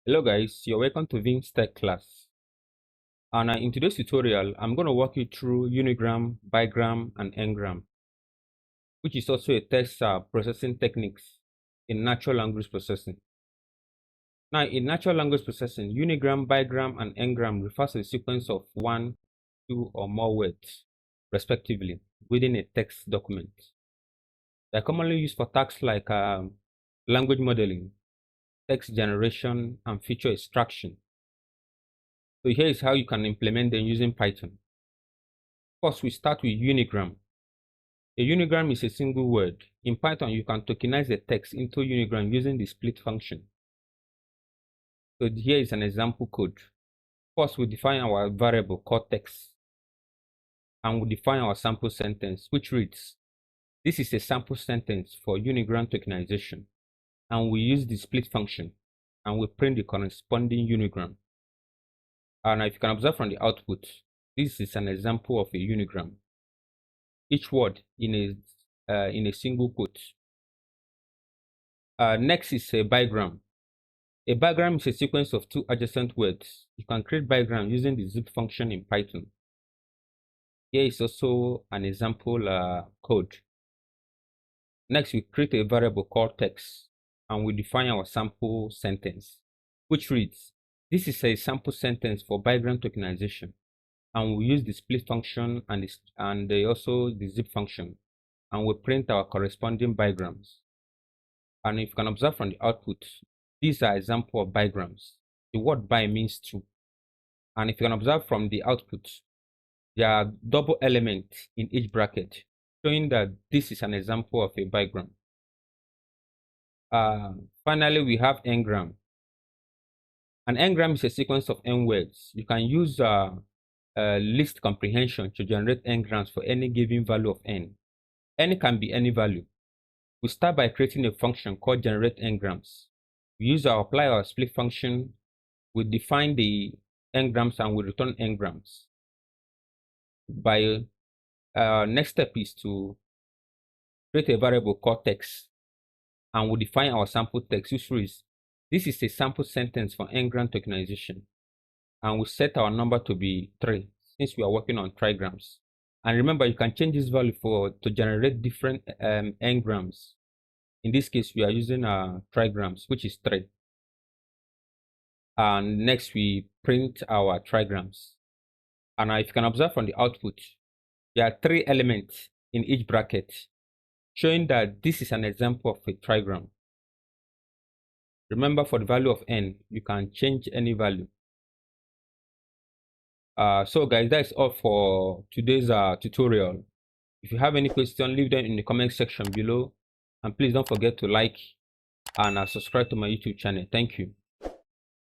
Hello guys, you're welcome to Vince Tech class. And in today's tutorial, I'm going to walk you through Unigram, Bigram, and Ngram, which is also a text processing techniques in natural language processing. Now, in natural language processing, Unigram, Bigram, and Ngram refers to a sequence of 1, 2, or more words, respectively, within a text document. They're commonly used for tasks like language modeling, text generation, and feature extraction. So here is how you can implement them using Python. First, we start with Unigram. A unigram is a single word. In Python, you can tokenize the text into Unigram using the split function. So here is an example code. First, we define our variable called text, and we define our sample sentence, which reads, this is a sample sentence for Unigram tokenization, and we use the split function, and we print the corresponding Unigram. And if you can observe from the output, this is an example of a Unigram. Each word in a single quote. Next is a bigram. A bigram is a sequence of two adjacent words. You can create bigram using the zip function in Python. Here is also an example code. Next, we create a variable called text, and we define our sample sentence, which reads, this is a sample sentence for bigram tokenization, and we use the split function and also the zip function, and we print our corresponding bigrams. And if you can observe from the output, these are examples of bigrams. The word bi means two. And if you can observe from the output, there are double elements in each bracket, showing that this is an example of a bigram. Finally, we have ngram. An ngram is a sequence of n words. You can use list comprehension to generate ngrams for any given value of n. N can be any value. We start by creating a function called generate ngrams. We apply our split function. We define the ngrams and we return ngrams. Next step is to create a variable called text, and we define our sample text, which reads, this is a sample sentence for ngram tokenization, and we set our number to be 3 since we are working on trigrams. And remember, you can change this value to generate different ngrams. In this case, we are using trigrams, which is 3. And next, we print our trigrams. And if you can observe from the output, there are 3 elements in each bracket, showing that this is an example of a trigram. Remember, for the value of n, you can change any value. So guys, that's all for today's tutorial. If you have any questions, leave them in the comment section below. And please don't forget to like and subscribe to my YouTube channel. Thank you.